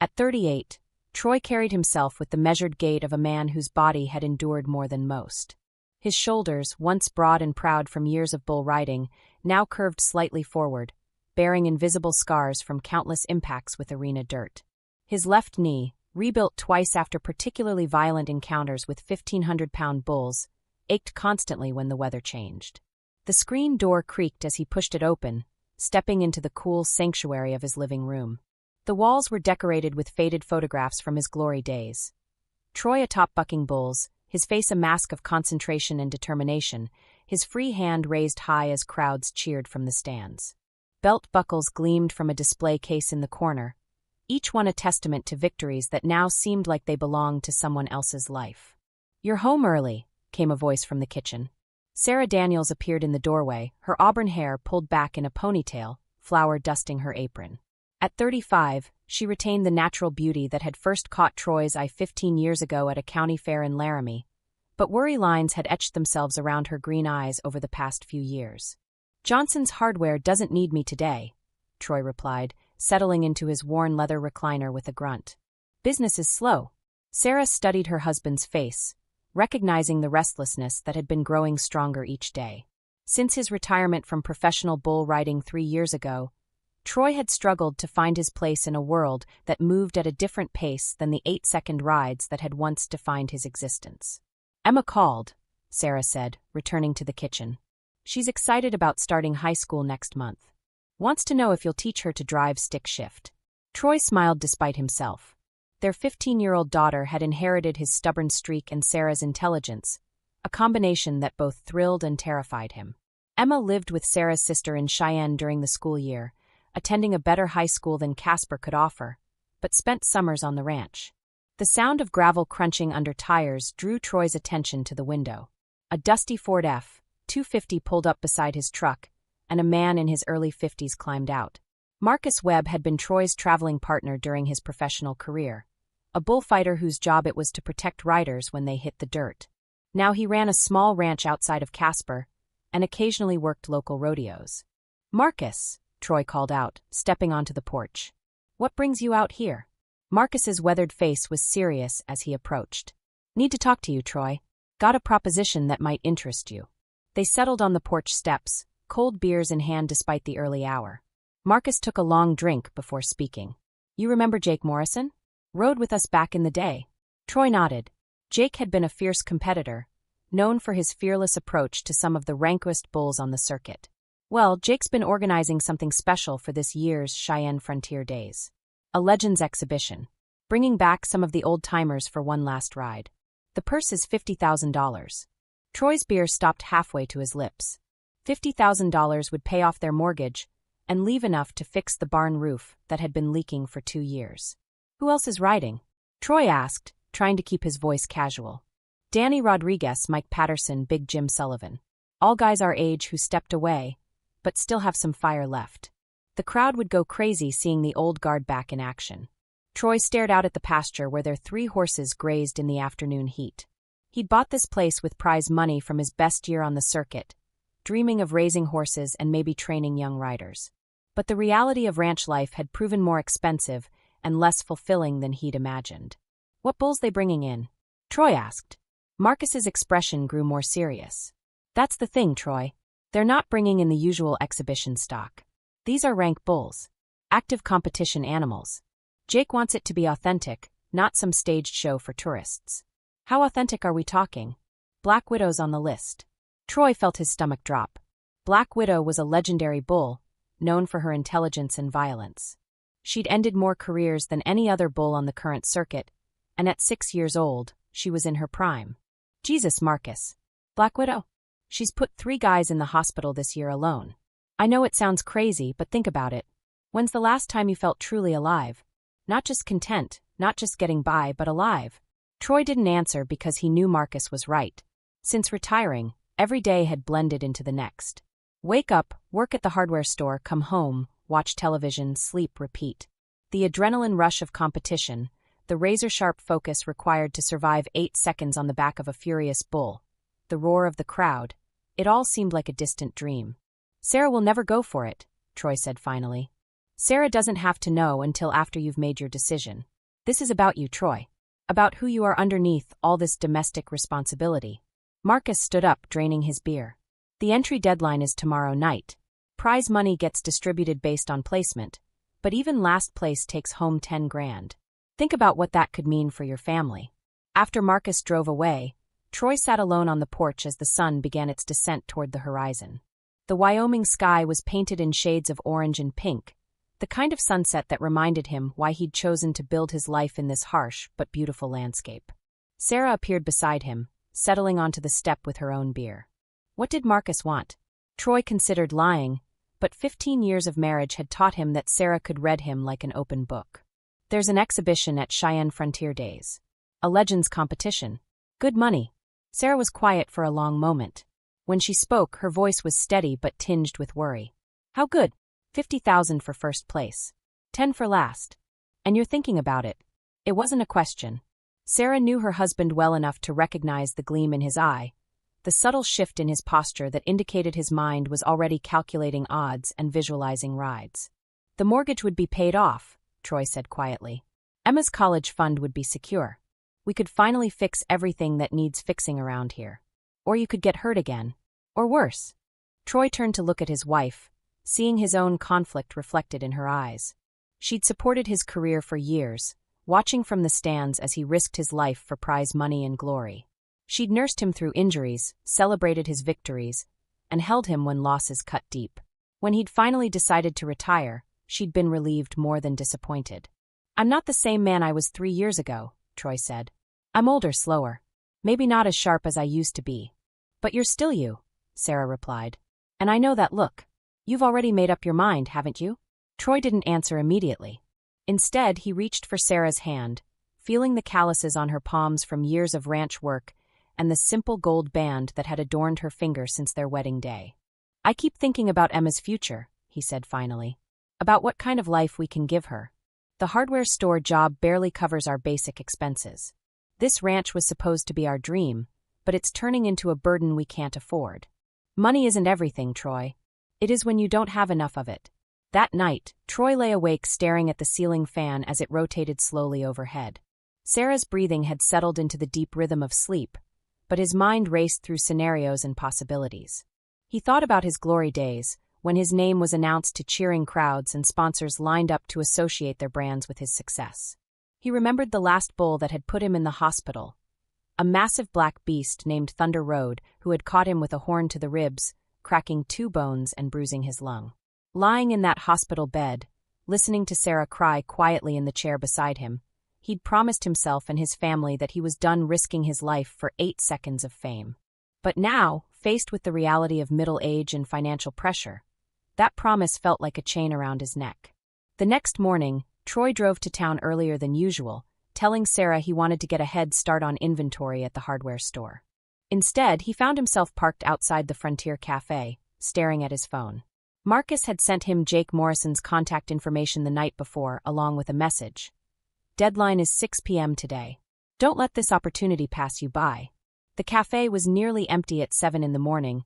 At 38, Troy carried himself with the measured gait of a man whose body had endured more than most. His shoulders, once broad and proud from years of bull riding, now curved slightly forward, bearing invisible scars from countless impacts with arena dirt. His left knee, rebuilt twice after particularly violent encounters with 1,500-pound bulls, ached constantly when the weather changed. The screen door creaked as he pushed it open, stepping into the cool sanctuary of his living room. The walls were decorated with faded photographs from his glory days. Troy atop bucking bulls, his face a mask of concentration and determination, his free hand raised high as crowds cheered from the stands. Belt buckles gleamed from a display case in the corner, each one a testament to victories that now seemed like they belonged to someone else's life. "You're home early," came a voice from the kitchen. Sarah Daniels appeared in the doorway, her auburn hair pulled back in a ponytail, flour dusting her apron. At 35, she retained the natural beauty that had first caught Troy's eye 15 years ago at a county fair in Laramie, but worry lines had etched themselves around her green eyes over the past few years. "Johnson's Hardware doesn't need me today," Troy replied, settling into his worn leather recliner with a grunt. "Business is slow." Sarah studied her husband's face, recognizing the restlessness that had been growing stronger each day. Since his retirement from professional bull riding 3 years ago, Troy had struggled to find his place in a world that moved at a different pace than the 8-second rides that had once defined his existence. "Emma called," Sarah said, returning to the kitchen. "She's excited about starting high school next month. Wants to know if you'll teach her to drive stick shift." Troy smiled despite himself. Their 15-year-old daughter had inherited his stubborn streak and Sarah's intelligence, a combination that both thrilled and terrified him. Emma lived with Sarah's sister in Cheyenne during the school year, attending a better high school than Casper could offer, but spent summers on the ranch. The sound of gravel crunching under tires drew Troy's attention to the window. A dusty Ford F-250 pulled up beside his truck, and a man in his early 50s climbed out. Marcus Webb had been Troy's traveling partner during his professional career, a bullfighter whose job it was to protect riders when they hit the dirt. Now he ran a small ranch outside of Casper and occasionally worked local rodeos. "Marcus," Troy called out, stepping onto the porch. "What brings you out here?" Marcus's weathered face was serious as he approached. "Need to talk to you, Troy. Got a proposition that might interest you." They settled on the porch steps, cold beers in hand despite the early hour. Marcus took a long drink before speaking. "You remember Jake Morrison? Rode with us back in the day." Troy nodded. Jake had been a fierce competitor, known for his fearless approach to some of the rankest bulls on the circuit. "Well, Jake's been organizing something special for this year's Cheyenne Frontier Days. A Legends exhibition, bringing back some of the old-timers for one last ride. The purse is $50,000. Troy's beer stopped halfway to his lips. $50,000 would pay off their mortgage and leave enough to fix the barn roof that had been leaking for 2 years. "Who else is riding?" Troy asked, trying to keep his voice casual. "Danny Rodriguez, Mike Patterson, Big Jim Sullivan. All guys our age who stepped away, but still have some fire left." The crowd would go crazy seeing the old guard back in action. Troy stared out at the pasture where their 3 horses grazed in the afternoon heat. He'd bought this place with prize money from his best year on the circuit, dreaming of raising horses and maybe training young riders. But the reality of ranch life had proven more expensive and less fulfilling than he'd imagined. "What bulls they bringing in?" Troy asked. Marcus's expression grew more serious. "That's the thing, Troy. They're not bringing in the usual exhibition stock. These are rank bulls. Active competition animals. Jake wants it to be authentic, not some staged show for tourists." "How authentic are we talking?" "Black Widow's on the list." Troy felt his stomach drop. Black Widow was a legendary bull, known for her intelligence and violence. She'd ended more careers than any other bull on the current circuit, and at 6 years old, she was in her prime. "Jesus, Marcus. Black Widow? She's put 3 guys in the hospital this year alone. I know it sounds crazy, but think about it. When's the last time you felt truly alive? Not just content, not just getting by, but alive." Troy didn't answer because he knew Marcus was right. Since retiring, every day had blended into the next. Wake up, work at the hardware store, come home, watch television, sleep, repeat. The adrenaline rush of competition, the razor-sharp focus required to survive 8 seconds on the back of a furious bull, the roar of the crowd, it all seemed like a distant dream. "Sarah will never go for it," Troy said finally. Sarah doesn't have to know until after you've made your decision. This is about you, Troy. About who you are underneath all this domestic responsibility. Marcus stood up, draining his beer. The entry deadline is tomorrow night. Prize money gets distributed based on placement, but even last place takes home 10 grand. Think about what that could mean for your family. After Marcus drove away, Troy sat alone on the porch as the sun began its descent toward the horizon. The Wyoming sky was painted in shades of orange and pink, the kind of sunset that reminded him why he'd chosen to build his life in this harsh but beautiful landscape. Sarah appeared beside him, settling onto the step with her own beer. What did Marcus want? Troy considered lying, but 15 years of marriage had taught him that Sarah could read him like an open book. There's an exhibition at Cheyenne Frontier Days. A legends competition. Good money. Sarah was quiet for a long moment. When she spoke, her voice was steady but tinged with worry. How good? 50,000 for first place. 10 for last. And you're thinking about it. It wasn't a question. Sarah knew her husband well enough to recognize the gleam in his eye, the subtle shift in his posture that indicated his mind was already calculating odds and visualizing rides. The mortgage would be paid off, Troy said quietly. Emma's college fund would be secure. We could finally fix everything that needs fixing around here. Or you could get hurt again. Or worse. Troy turned to look at his wife, seeing his own conflict reflected in her eyes. She'd supported his career for years, watching from the stands as he risked his life for prize money and glory. She'd nursed him through injuries, celebrated his victories, and held him when losses cut deep. When he'd finally decided to retire, she'd been relieved more than disappointed. I'm not the same man I was 3 years ago, Troy said. I'm older, slower. Maybe not as sharp as I used to be. But you're still you, Sarah replied. And I know that look. You've already made up your mind, haven't you? Troy didn't answer immediately. Instead, he reached for Sarah's hand, feeling the calluses on her palms from years of ranch work and the simple gold band that had adorned her finger since their wedding day. I keep thinking about Emma's future, he said finally. About what kind of life we can give her. The hardware store job barely covers our basic expenses. This ranch was supposed to be our dream, but it's turning into a burden we can't afford. Money isn't everything, Troy. It is when you don't have enough of it. That night, Troy lay awake staring at the ceiling fan as it rotated slowly overhead. Sarah's breathing had settled into the deep rhythm of sleep, but his mind raced through scenarios and possibilities. He thought about his glory days, when his name was announced to cheering crowds and sponsors lined up to associate their brands with his success. He remembered the last bull that had put him in the hospital, a massive black beast named Thunder Road who had caught him with a horn to the ribs, cracking 2 bones and bruising his lung. Lying in that hospital bed, listening to Sarah cry quietly in the chair beside him, he'd promised himself and his family that he was done risking his life for 8 seconds of fame. But now, faced with the reality of middle age and financial pressure, that promise felt like a chain around his neck. The next morning, Troy drove to town earlier than usual, telling Sarah he wanted to get a head start on inventory at the hardware store. Instead, he found himself parked outside the Frontier Cafe, staring at his phone. Marcus had sent him Jake Morrison's contact information the night before, along with a message. Deadline is 6 p.m. today. Don't let this opportunity pass you by. The cafe was nearly empty at 7 in the morning,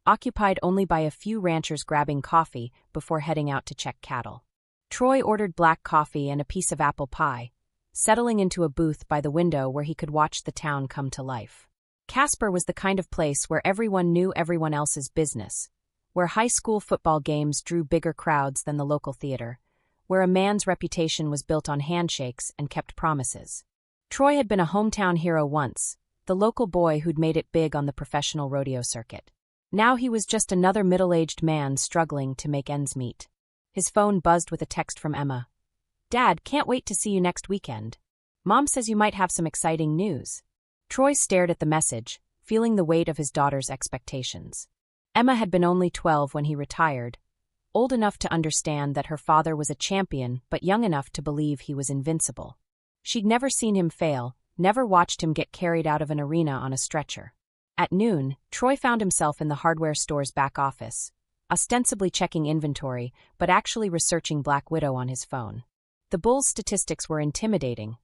occupied only by a few ranchers grabbing coffee before heading out to check cattle. Troy ordered black coffee and a piece of apple pie, settling into a booth by the window where he could watch the town come to life. Casper was the kind of place where everyone knew everyone else's business, where high school football games drew bigger crowds than the local theater, where a man's reputation was built on handshakes and kept promises. Troy had been a hometown hero once, the local boy who'd made it big on the professional rodeo circuit. Now he was just another middle-aged man struggling to make ends meet. His phone buzzed with a text from Emma. Dad, can't wait to see you next weekend. Mom says you might have some exciting news. Troy stared at the message, feeling the weight of his daughter's expectations. Emma had been only 12 when he retired, old enough to understand that her father was a champion but young enough to believe he was invincible. She'd never seen him fail, never watched him get carried out of an arena on a stretcher. At noon, Troy found himself in the hardware store's back office, ostensibly checking inventory but actually researching Black Widow on his phone. The bull's statistics were intimidating.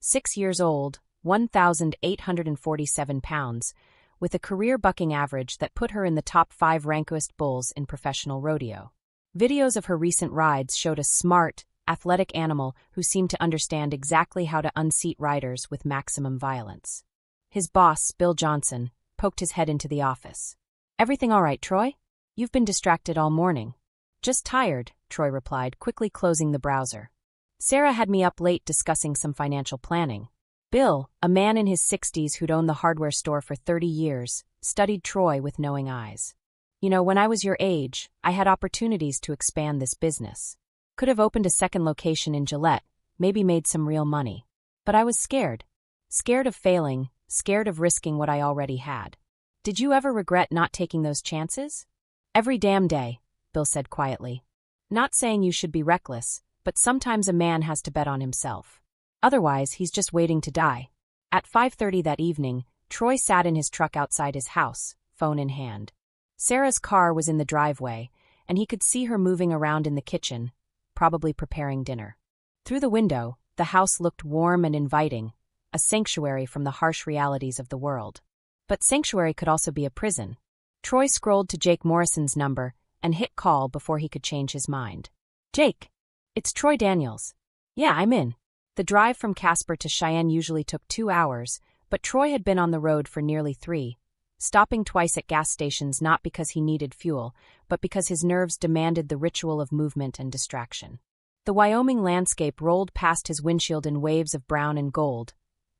6 years old, 1,847 pounds, with a career bucking average that put her in the top 5 ranked bulls in professional rodeo. Videos of her recent rides showed a smart, athletic animal who seemed to understand exactly how to unseat riders with maximum violence. His boss, Bill Johnson, poked his head into the office. "Everything all right, Troy? You've been distracted all morning." "Just tired," Troy replied, quickly closing the browser. "Sarah had me up late discussing some financial planning." Bill, a man in his 60s who'd owned the hardware store for 30 years, studied Troy with knowing eyes. "You know, when I was your age, I had opportunities to expand this business. Could have opened a second location in Gillette, maybe made some real money. But I was scared. Scared of failing, scared of risking what I already had." "Did you ever regret not taking those chances?" "Every damn day," Bill said quietly. "Not saying you should be reckless, but sometimes a man has to bet on himself. Otherwise, he's just waiting to die." At 5:30 that evening, Troy sat in his truck outside his house, phone in hand. Sarah's car was in the driveway, and he could see her moving around in the kitchen, probably preparing dinner. Through the window, the house looked warm and inviting, a sanctuary from the harsh realities of the world. But sanctuary could also be a prison. Troy scrolled to Jake Morrison's number and hit call before he could change his mind. "Jake, it's Troy Daniels." "Yeah, I'm in." The drive from Casper to Cheyenne usually took 2 hours, but Troy had been on the road for nearly 3, stopping twice at gas stations not because he needed fuel, but because his nerves demanded the ritual of movement and distraction. The Wyoming landscape rolled past his windshield in waves of brown and gold,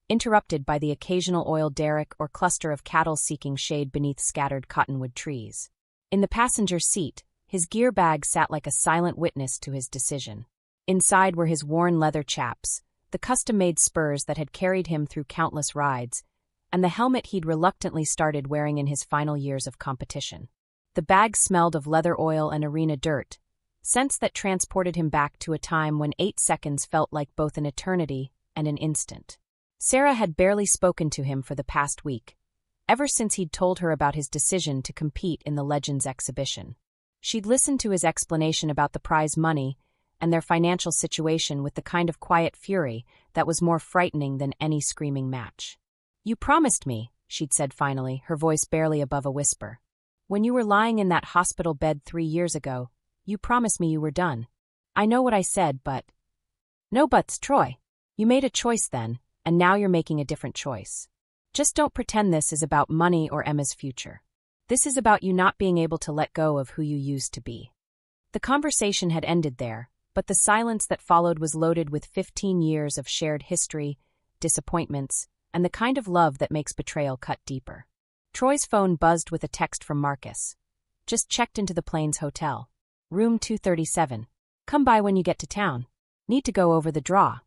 interrupted by the occasional oil derrick or cluster of cattle seeking shade beneath scattered cottonwood trees. In the passenger seat, his gear bag sat like a silent witness to his decision. Inside were his worn leather chaps, the custom-made spurs that had carried him through countless rides, and the helmet he'd reluctantly started wearing in his final years of competition. The bag smelled of leather oil and arena dirt, scents that transported him back to a time when 8 seconds felt like both an eternity and an instant. Sarah had barely spoken to him for the past week, ever since he'd told her about his decision to compete in the Legends exhibition. She'd listened to his explanation about the prize money and their financial situation with the kind of quiet fury that was more frightening than any screaming match. "You promised me," she'd said finally, her voice barely above a whisper. "When you were lying in that hospital bed 3 years ago, you promised me you were done." "I know what I said, but—" "No buts, Troy. You made a choice then, and now you're making a different choice. Just don't pretend this is about money or Emma's future. This is about you not being able to let go of who you used to be." The conversation had ended there, but the silence that followed was loaded with 15 years of shared history, disappointments, and the kind of love that makes betrayal cut deeper. Troy's phone buzzed with a text from Marcus. "Just checked into the Plains Hotel. Room 237. Come by when you get to town. Need to go over the draw."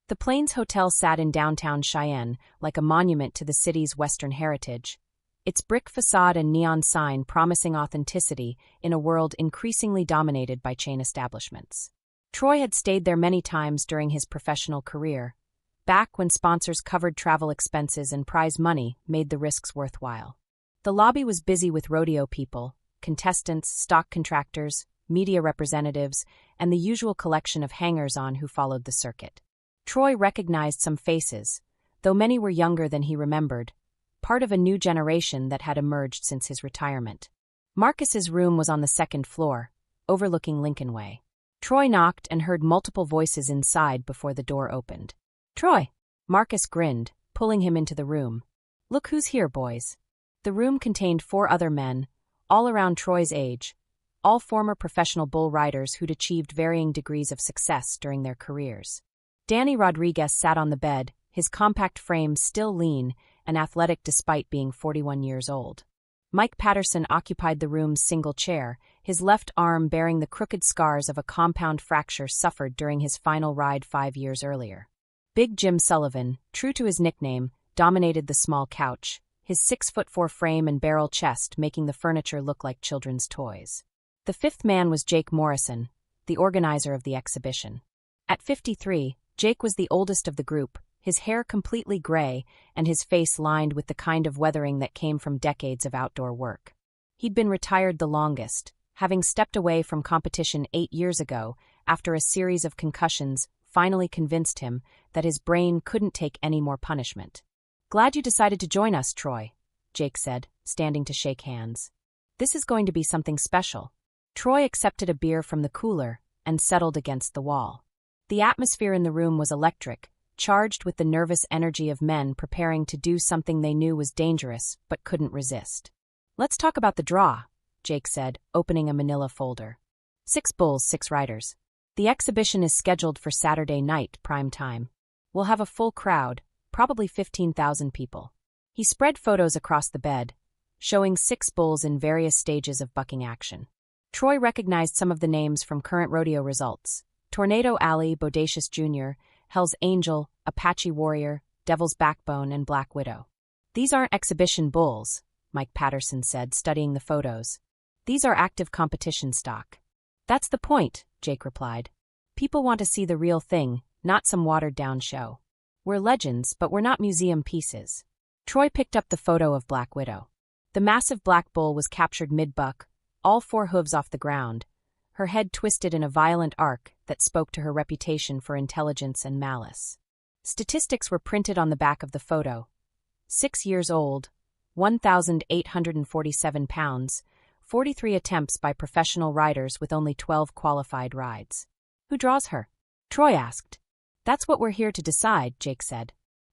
The Plains Hotel sat in downtown Cheyenne, like a monument to the city's Western heritage, its brick facade and neon sign promising authenticity in a world increasingly dominated by chain establishments. Troy had stayed there many times during his professional career, back when sponsors covered travel expenses and prize money made the risks worthwhile. The lobby was busy with rodeo people, contestants, stock contractors, media representatives, and the usual collection of hangers-on who followed the circuit. Troy recognized some faces, though many were younger than he remembered, part of a new generation that had emerged since his retirement. Marcus's room was on the 2nd floor, overlooking Lincoln Way. Troy knocked and heard multiple voices inside before the door opened. "Troy!" Marcus grinned, pulling him into the room. "Look who's here, boys." The room contained 4 other men, all around Troy's age, all former professional bull riders who'd achieved varying degrees of success during their careers. Danny Rodriguez sat on the bed, his compact frame still lean and athletic despite being 41 years old. Mike Patterson occupied the room's single chair, his left arm bearing the crooked scars of a compound fracture suffered during his final ride 5 years earlier. Big Jim Sullivan, true to his nickname, dominated the small couch, his 6'4" frame and barrel chest making the furniture look like children's toys. The 5th man was Jake Morrison, the organizer of the exhibition. At 53, Jake was the oldest of the group, his hair completely gray and his face lined with the kind of weathering that came from decades of outdoor work. He'd been retired the longest, having stepped away from competition 8 years ago after a series of concussions finally convinced him that his brain couldn't take any more punishment. "Glad you decided to join us, Troy," Jake said, standing to shake hands. "This is going to be something special." Troy accepted a beer from the cooler and settled against the wall. The atmosphere in the room was electric, charged with the nervous energy of men preparing to do something they knew was dangerous but couldn't resist. "Let's talk about the draw," Jake said, opening a manila folder. 6 bulls, 6 riders. The exhibition is scheduled for Saturday night, prime time. We'll have a full crowd, probably 15,000 people. He spread photos across the bed, showing 6 bulls in various stages of bucking action. Troy recognized some of the names from current rodeo results: Tornado Alley, Bodacious Jr., Hell's Angel, Apache Warrior, Devil's Backbone, and Black Widow. "These aren't exhibition bulls," Mike Patterson said, studying the photos. "These are active competition stock." "That's the point," Jake replied. "People want to see the real thing, not some watered-down show. We're legends, but we're not museum pieces." Troy picked up the photo of Black Widow. The massive black bull was captured mid-buck, all 4 hooves off the ground, her head twisted in a violent arc that spoke to her reputation for intelligence and malice. Statistics were printed on the back of the photo. 6 years old, 1,847 pounds, 43 attempts by professional riders with only 12 qualified rides. "Who draws her?" Troy asked. "That's what we're here to decide," Jake said.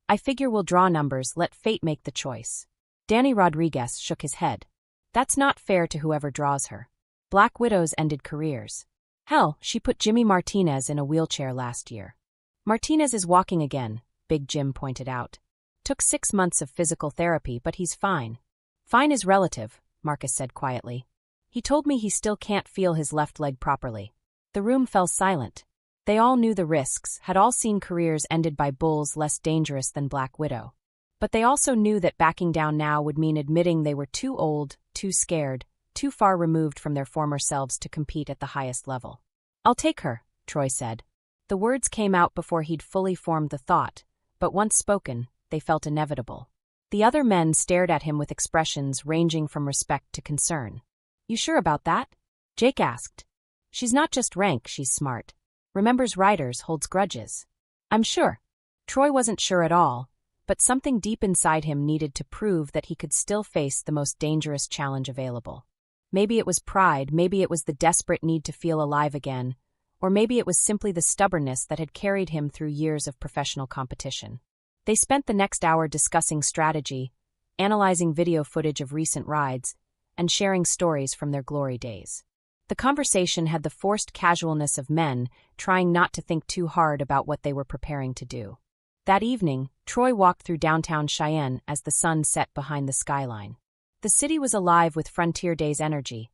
"I figure we'll draw numbers, let fate make the choice." Danny Rodriguez shook his head. "That's not fair to whoever draws her. Black Widows ended careers. Hell, she put Jimmy Martinez in a wheelchair last year." "Martinez is walking again," Big Jim pointed out. "Took 6 months of physical therapy, but he's fine." "Fine is relative," Marcus said quietly. "He told me he still can't feel his left leg properly." The room fell silent. They all knew the risks, had all seen careers ended by bulls less dangerous than Black Widow. But they also knew that backing down now would mean admitting they were too old, too scared, too far removed from their former selves to compete at the highest level. "I'll take her," Troy said. The words came out before he'd fully formed the thought, but once spoken, they felt inevitable. The other men stared at him with expressions ranging from respect to concern. "You sure about that?" Jake asked. "She's not just rank, she's smart. Remembers riders, holds grudges." "I'm sure." Troy wasn't sure at all, but something deep inside him needed to prove that he could still face the most dangerous challenge available. Maybe it was pride, maybe it was the desperate need to feel alive again, or maybe it was simply the stubbornness that had carried him through years of professional competition. They spent the next hour discussing strategy, analyzing video footage of recent rides, and sharing stories from their glory days. The conversation had the forced casualness of men trying not to think too hard about what they were preparing to do. That evening, Troy walked through downtown Cheyenne as the sun set behind the skyline. The city was alive with Frontier Days energy.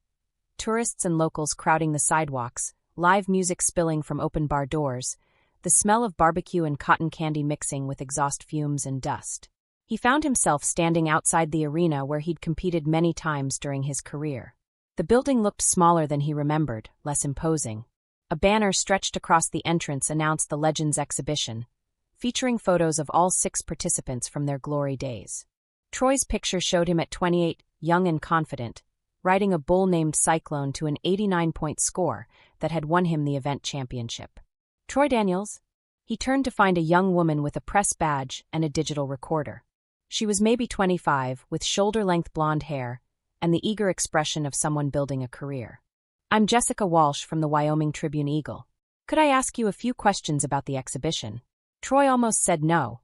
Tourists and locals crowding the sidewalks, live music spilling from open bar doors, the smell of barbecue and cotton candy mixing with exhaust fumes and dust. He found himself standing outside the arena where he'd competed many times during his career. The building looked smaller than he remembered, less imposing. A banner stretched across the entrance announced the Legends exhibition, featuring photos of all 6 participants from their glory days. Troy's picture showed him at 28, young and confident, riding a bull named Cyclone to an 89-point score that had won him the event championship. "Troy Daniels?" He turned to find a young woman with a press badge and a digital recorder. She was maybe 25, with shoulder-length blonde hair, and the eager expression of someone building a career. "I'm Jessica Walsh from the Wyoming Tribune-Eagle. Could I ask you a few questions about the exhibition?" Troy almost said no,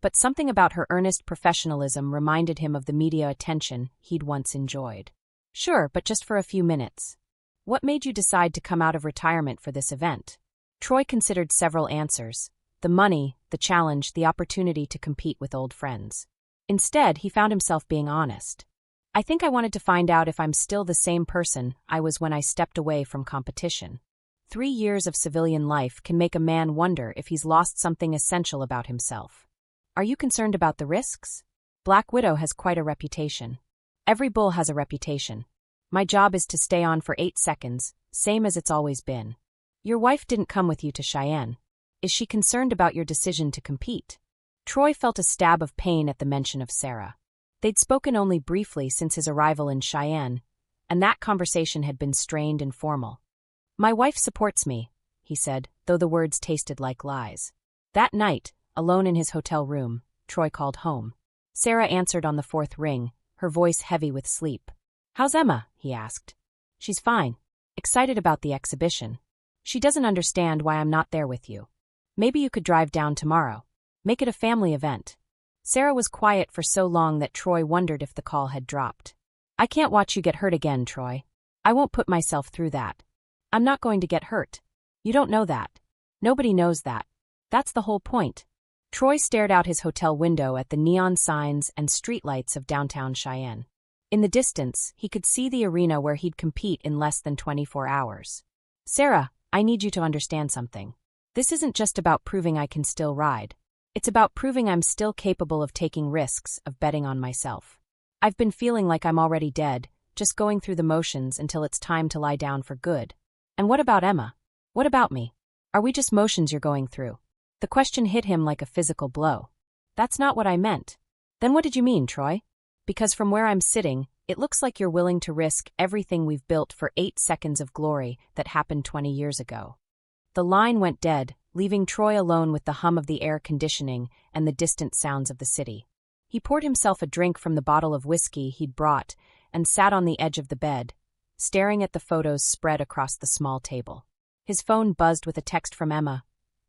but something about her earnest professionalism reminded him of the media attention he'd once enjoyed. "Sure, but just for a few minutes. What made you decide to come out of retirement for this event?" Troy considered several answers: the money, the challenge, the opportunity to compete with old friends. Instead, he found himself being honest. "I think I wanted to find out if I'm still the same person I was when I stepped away from competition. 3 years of civilian life can make a man wonder if he's lost something essential about himself." "Are you concerned about the risks?" "Black Widow has quite a reputation." "Every bull has a reputation. My job is to stay on for 8 seconds, same as it's always been." "Your wife didn't come with you to Cheyenne. Is she concerned about your decision to compete?" Troy felt a stab of pain at the mention of Sarah. They'd spoken only briefly since his arrival in Cheyenne, and that conversation had been strained and formal. "My wife supports me," he said, though the words tasted like lies. That night, alone in his hotel room, Troy called home. Sarah answered on the 4th ring, her voice heavy with sleep. "How's Emma?" he asked. "She's fine." excited about the exhibition. She doesn't understand why I'm not there with you. Maybe you could drive down tomorrow. Make it a family event. Sarah was quiet for so long that Troy wondered if the call had dropped. I can't watch you get hurt again, Troy. I won't put myself through that. I'm not going to get hurt. You don't know that. Nobody knows that. That's the whole point. Troy stared out his hotel window at the neon signs and streetlights of downtown Cheyenne. In the distance, he could see the arena where he'd compete in less than 24 hours. Sarah, I need you to understand something. This isn't just about proving I can still ride. It's about proving I'm still capable of taking risks, of betting on myself. I've been feeling like I'm already dead, just going through the motions until it's time to lie down for good. And what about Emma? What about me? Are we just motions you're going through? The question hit him like a physical blow. That's not what I meant. Then what did you mean, Troy? Because from where I'm sitting, it looks like you're willing to risk everything we've built for 8 seconds of glory that happened 20 years ago. The line went dead, leaving Troy alone with the hum of the air conditioning and the distant sounds of the city. He poured himself a drink from the bottle of whiskey he'd brought and sat on the edge of the bed, staring at the photos spread across the small table. His phone buzzed with a text from Emma.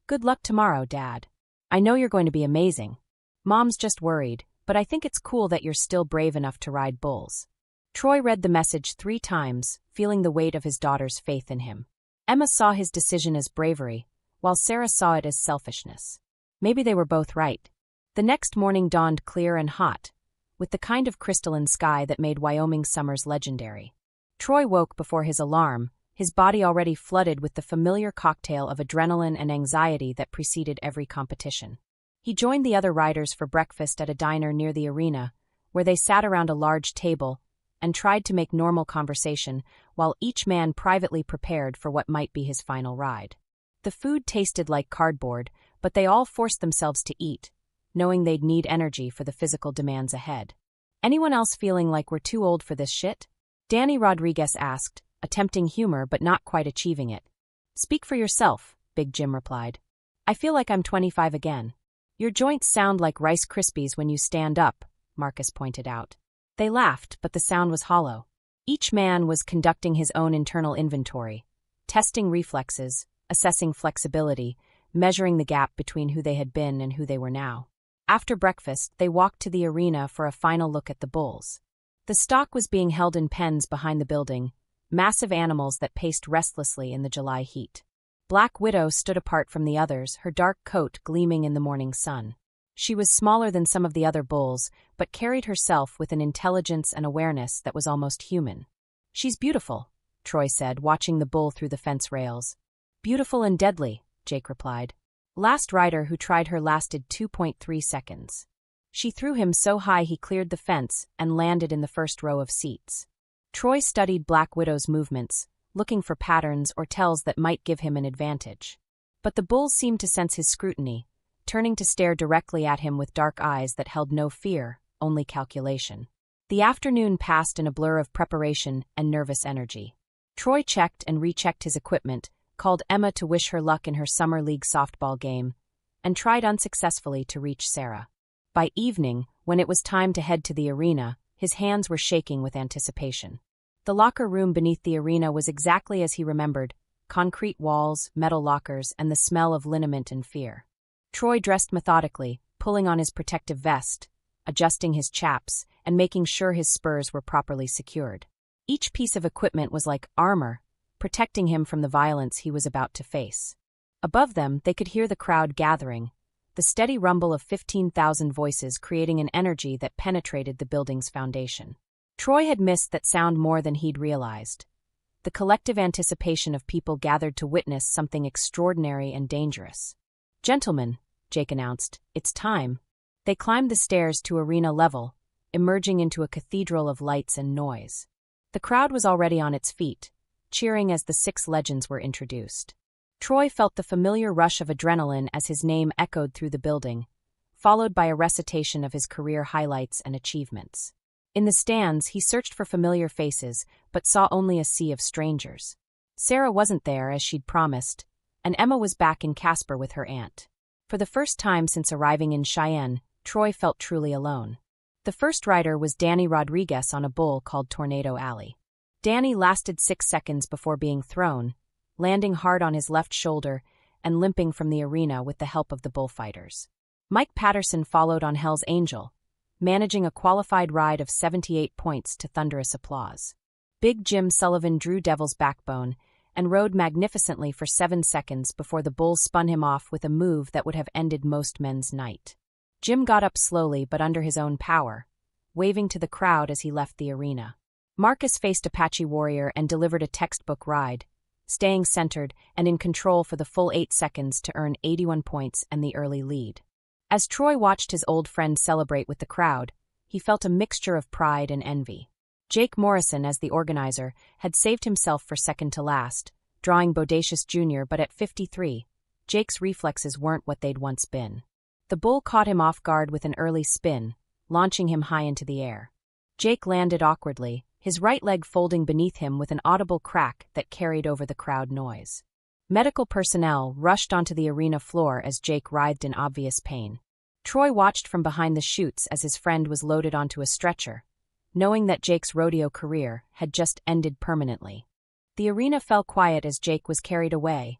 Good luck tomorrow, Dad. I know you're going to be amazing. Mom's just worried, but I think it's cool that you're still brave enough to ride bulls. Troy read the message 3 times, feeling the weight of his daughter's faith in him. Emma saw his decision as bravery, while Sarah saw it as selfishness. Maybe they were both right. The next morning dawned clear and hot, with the kind of crystalline sky that made Wyoming summers legendary. Troy woke before his alarm, his body already flooded with the familiar cocktail of adrenaline and anxiety that preceded every competition. He joined the other riders for breakfast at a diner near the arena, where they sat around a large table and tried to make normal conversation while each man privately prepared for what might be his final ride. The food tasted like cardboard, but they all forced themselves to eat, knowing they'd need energy for the physical demands ahead. Anyone else feeling like we're too old for this shit? Danny Rodriguez asked, attempting humor but not quite achieving it. Speak for yourself, Big Jim replied. I feel like I'm 25 again. Your joints sound like Rice Krispies when you stand up, Marcus pointed out. They laughed, but the sound was hollow. Each man was conducting his own internal inventory, testing reflexes, assessing flexibility, measuring the gap between who they had been and who they were now. After breakfast, they walked to the arena for a final look at the bulls. The stock was being held in pens behind the building, massive animals that paced restlessly in the July heat. Black Widow stood apart from the others, her dark coat gleaming in the morning sun. She was smaller than some of the other bulls, but carried herself with an intelligence and awareness that was almost human. She's beautiful, Troy said, watching the bull through the fence rails. Beautiful and deadly, Jake replied. Last rider who tried her lasted 2.3 seconds. She threw him so high he cleared the fence and landed in the first row of seats. Troy studied Black Widow's movements, looking for patterns or tells that might give him an advantage. But the bull seemed to sense his scrutiny, turning to stare directly at him with dark eyes that held no fear, only calculation. The afternoon passed in a blur of preparation and nervous energy. Troy checked and rechecked his equipment, called Emma to wish her luck in her summer league softball game, and tried unsuccessfully to reach Sarah. By evening, when it was time to head to the arena, his hands were shaking with anticipation. The locker room beneath the arena was exactly as he remembered, concrete walls, metal lockers, and the smell of liniment and fear. Troy dressed methodically, pulling on his protective vest, adjusting his chaps, and making sure his spurs were properly secured. Each piece of equipment was like armor, protecting him from the violence he was about to face. Above them, they could hear the crowd gathering, the steady rumble of 15,000 voices creating an energy that penetrated the building's foundation. Troy had missed that sound more than he'd realized. The collective anticipation of people gathered to witness something extraordinary and dangerous. Gentlemen, Jake announced, it's time. They climbed the stairs to arena level, emerging into a cathedral of lights and noise. The crowd was already on its feet, cheering as the 6 legends were introduced. Troy felt the familiar rush of adrenaline as his name echoed through the building, followed by a recitation of his career highlights and achievements. In the stands, he searched for familiar faces, but saw only a sea of strangers. Sarah wasn't there, as she'd promised, and Emma was back in Casper with her aunt. For the first time since arriving in Cheyenne, Troy felt truly alone. The first rider was Danny Rodriguez on a bull called Tornado Alley. Danny lasted 6 seconds before being thrown, landing hard on his left shoulder and limping from the arena with the help of the bullfighters. Mike Patterson followed on Hell's Angel, managing a qualified ride of 78 points to thunderous applause. Big Jim Sullivan drew Devil's Backbone and rode magnificently for 7 seconds before the bulls spun him off with a move that would have ended most men's night. Jim got up slowly but under his own power, waving to the crowd as he left the arena. Marcus faced Apache Warrior and delivered a textbook ride, staying centered and in control for the full 8 seconds to earn 81 points and the early lead. As Troy watched his old friend celebrate with the crowd, he felt a mixture of pride and envy. Jake Morrison, as the organizer, had saved himself for second to last, drawing Bodacious Jr., but at 53, Jake's reflexes weren't what they'd once been. The bull caught him off guard with an early spin, launching him high into the air. Jake landed awkwardly, his right leg folding beneath him with an audible crack that carried over the crowd noise. Medical personnel rushed onto the arena floor as Jake writhed in obvious pain. Troy watched from behind the chutes as his friend was loaded onto a stretcher, knowing that Jake's rodeo career had just ended permanently. The arena fell quiet as Jake was carried away,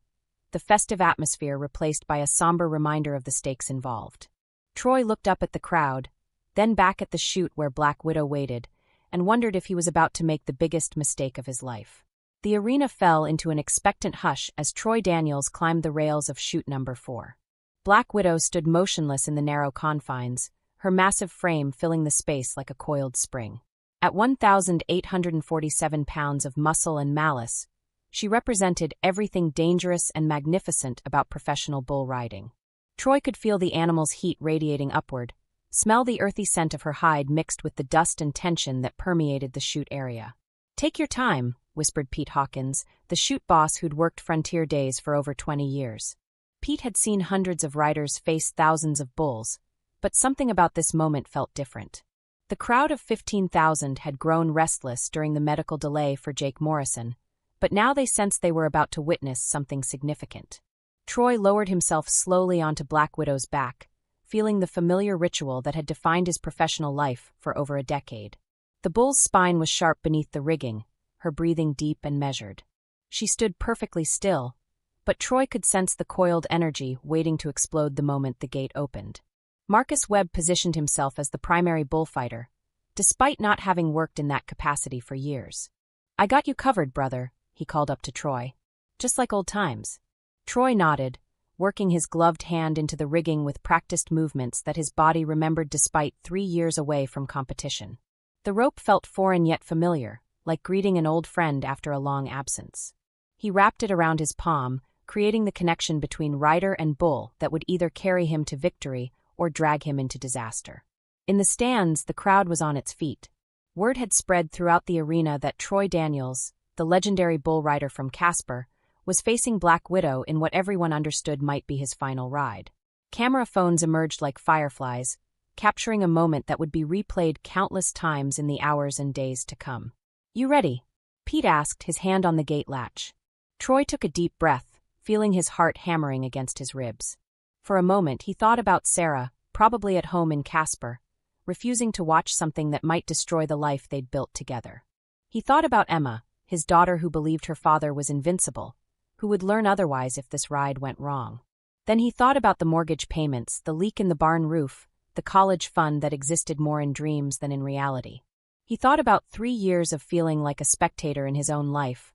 the festive atmosphere replaced by a somber reminder of the stakes involved. Troy looked up at the crowd, then back at the chute where Black Widow waited, and wondered if he was about to make the biggest mistake of his life. The arena fell into an expectant hush as Troy Daniels climbed the rails of chute number 4. Black Widow stood motionless in the narrow confines, her massive frame filling the space like a coiled spring. At 1,847 pounds of muscle and malice, she represented everything dangerous and magnificent about professional bull riding. Troy could feel the animal's heat radiating upward, smell the earthy scent of her hide mixed with the dust and tension that permeated the chute area. "Take your time," whispered Pete Hawkins, the chute boss who'd worked Frontier Days for over 20 years. Pete had seen hundreds of riders face thousands of bulls, but something about this moment felt different. The crowd of 15,000 had grown restless during the medical delay for Jake Morrison, but now they sensed they were about to witness something significant. Troy lowered himself slowly onto Black Widow's back, feeling the familiar ritual that had defined his professional life for over a decade. The bull's spine was sharp beneath the rigging, her breathing deep and measured. She stood perfectly still, but Troy could sense the coiled energy waiting to explode the moment the gate opened. Marcus Webb positioned himself as the primary bullfighter, despite not having worked in that capacity for years. "I got you covered, brother," he called up to Troy. "Just like old times." Troy nodded, working his gloved hand into the rigging with practiced movements that his body remembered despite 3 years away from competition. The rope felt foreign yet familiar, like greeting an old friend after a long absence. He wrapped it around his palm, creating the connection between rider and bull that would either carry him to victory or drag him into disaster. In the stands, the crowd was on its feet. Word had spread throughout the arena that Troy Daniels, the legendary bull rider from Casper, was facing Black Widow in what everyone understood might be his final ride. Camera phones emerged like fireflies, capturing a moment that would be replayed countless times in the hours and days to come. "You ready?" Pete asked, his hand on the gate latch. Troy took a deep breath, feeling his heart hammering against his ribs. For a moment he thought about Sarah, probably at home in Casper, refusing to watch something that might destroy the life they'd built together. He thought about Emma, his daughter who believed her father was invincible, who would learn otherwise if this ride went wrong. Then he thought about the mortgage payments, the leak in the barn roof, the college fund that existed more in dreams than in reality. He thought about 3 years of feeling like a spectator in his own life,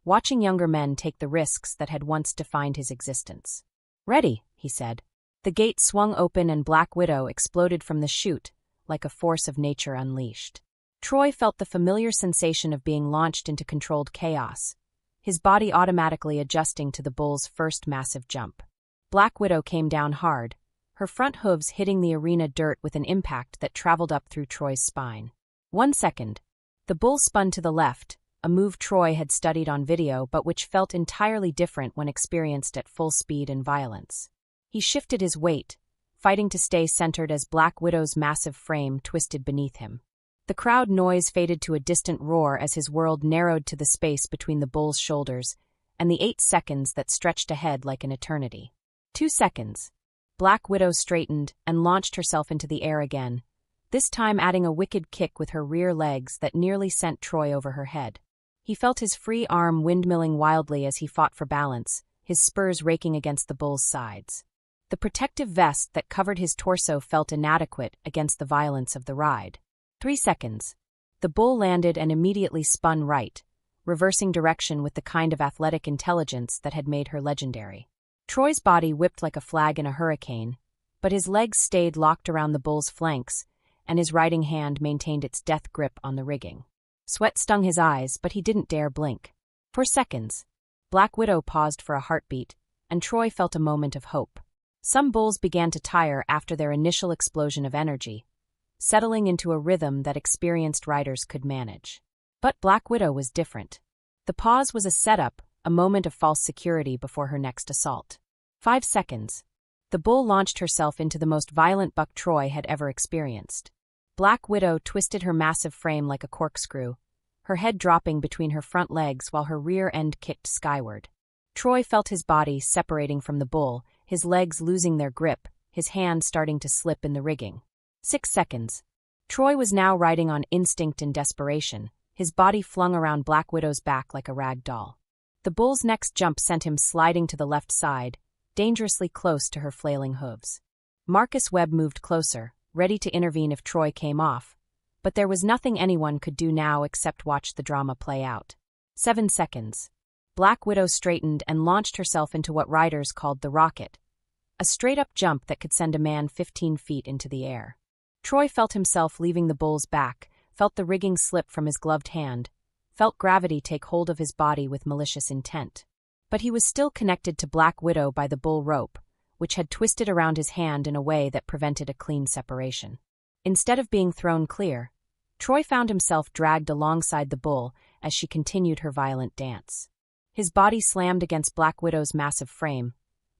watching younger men take the risks that had once defined his existence. "Ready," he said. The gate swung open and Black Widow exploded from the chute, like a force of nature unleashed. Troy felt the familiar sensation of being launched into controlled chaos, his body automatically adjusting to the bull's first massive jump. Black Widow came down hard, her front hooves hitting the arena dirt with an impact that traveled up through Troy's spine. 1 second. The bull spun to the left, a move Troy had studied on video but which felt entirely different when experienced at full speed and violence. He shifted his weight, fighting to stay centered as Black Widow's massive frame twisted beneath him. The crowd noise faded to a distant roar as his world narrowed to the space between the bull's shoulders and the 8 seconds that stretched ahead like an eternity. 2 seconds. Black Widow straightened and launched herself into the air again, this time adding a wicked kick with her rear legs that nearly sent Troy over her head. He felt his free arm windmilling wildly as he fought for balance, his spurs raking against the bull's sides. The protective vest that covered his torso felt inadequate against the violence of the ride. 3 seconds. The bull landed and immediately spun right, reversing direction with the kind of athletic intelligence that had made her legendary. Troy's body whipped like a flag in a hurricane, but his legs stayed locked around the bull's flanks, and his riding hand maintained its death grip on the rigging. Sweat stung his eyes, but he didn't dare blink. For seconds, Black Widow paused for a heartbeat, and Troy felt a moment of hope. Some bulls began to tire after their initial explosion of energy, settling into a rhythm that experienced riders could manage. But Black Widow was different. The pause was a setup, a moment of false security before her next assault. 5 seconds. The bull launched herself into the most violent buck Troy had ever experienced. Black Widow twisted her massive frame like a corkscrew, her head dropping between her front legs while her rear end kicked skyward. Troy felt his body separating from the bull, his legs losing their grip, his hand starting to slip in the rigging. 6 seconds. Troy was now riding on instinct and desperation, his body flung around Black Widow's back like a rag doll. The bull's next jump sent him sliding to the left side, dangerously close to her flailing hooves. Marcus Webb moved closer, ready to intervene if Troy came off, but there was nothing anyone could do now except watch the drama play out. 7 seconds. Black Widow straightened and launched herself into what riders called the rocket, a straight-up jump that could send a man 15 feet into the air. Troy felt himself leaving the bull's back, felt the rigging slip from his gloved hand, felt gravity take hold of his body with malicious intent. But he was still connected to Black Widow by the bull rope, which had twisted around his hand in a way that prevented a clean separation. Instead of being thrown clear, Troy found himself dragged alongside the bull as she continued her violent dance. His body slammed against Black Widow's massive frame,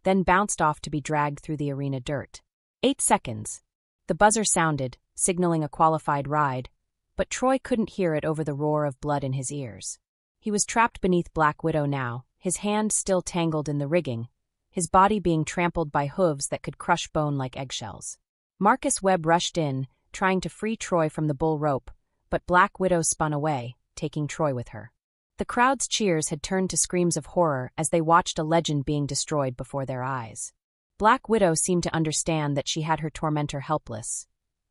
then bounced off to be dragged through the arena dirt. 8 seconds. The buzzer sounded, signaling a qualified ride, but Troy couldn't hear it over the roar of blood in his ears. He was trapped beneath Black Widow now, his hand still tangled in the rigging, his body being trampled by hooves that could crush bone like eggshells. Marcus Webb rushed in, trying to free Troy from the bull rope, but Black Widow spun away, taking Troy with her. The crowd's cheers had turned to screams of horror as they watched a legend being destroyed before their eyes. Black Widow seemed to understand that she had her tormentor helpless,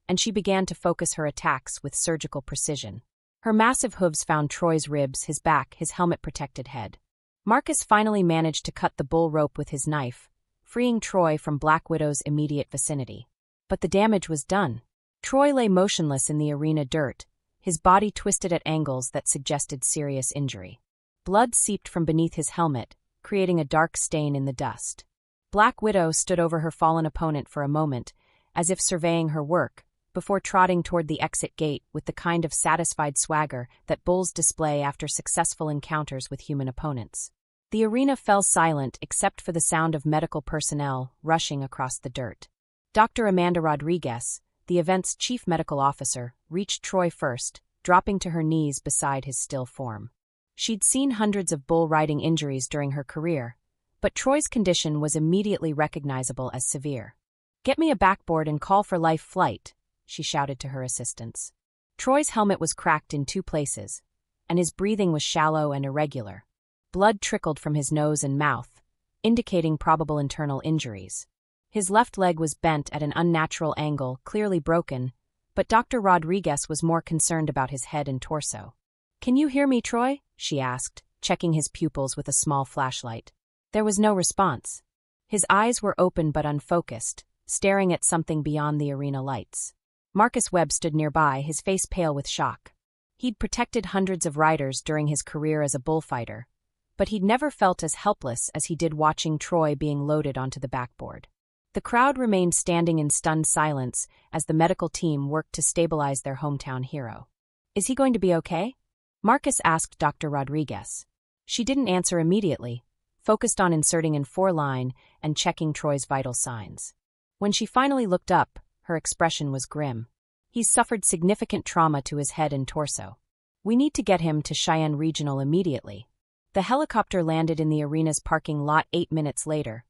and she began to focus her attacks with surgical precision. Her massive hooves found Troy's ribs, his back, his helmet-protected head. Marcus finally managed to cut the bull rope with his knife, freeing Troy from Black Widow's immediate vicinity. But the damage was done. Troy lay motionless in the arena dirt, his body twisted at angles that suggested serious injury. Blood seeped from beneath his helmet, creating a dark stain in the dust. Black Widow stood over her fallen opponent for a moment, as if surveying her work, before trotting toward the exit gate with the kind of satisfied swagger that bulls display after successful encounters with human opponents. The arena fell silent except for the sound of medical personnel rushing across the dirt. Dr. Amanda Rodriguez, the event's chief medical officer, reached Troy first, dropping to her knees beside his still form. She'd seen hundreds of bull riding injuries during her career, but Troy's condition was immediately recognizable as severe. "Get me a backboard and call for life flight," she shouted to her assistants. Troy's helmet was cracked in 2 places, and his breathing was shallow and irregular. Blood trickled from his nose and mouth, indicating probable internal injuries. His left leg was bent at an unnatural angle, clearly broken, but Dr. Rodriguez was more concerned about his head and torso. "Can you hear me, Troy?" she asked, checking his pupils with a small flashlight. There was no response. His eyes were open but unfocused, staring at something beyond the arena lights. Marcus Webb stood nearby, his face pale with shock. He'd protected hundreds of riders during his career as a bullfighter, but he'd never felt as helpless as he did watching Troy being loaded onto the backboard. The crowd remained standing in stunned silence as the medical team worked to stabilize their hometown hero. "Is he going to be okay?" Marcus asked Dr. Rodriguez. She didn't answer immediately, focused on inserting in 4-line and checking Troy's vital signs. When she finally looked up, her expression was grim. "He's suffered significant trauma to his head and torso. We need to get him to Cheyenne Regional immediately." The helicopter landed in the arena's parking lot 8 minutes later,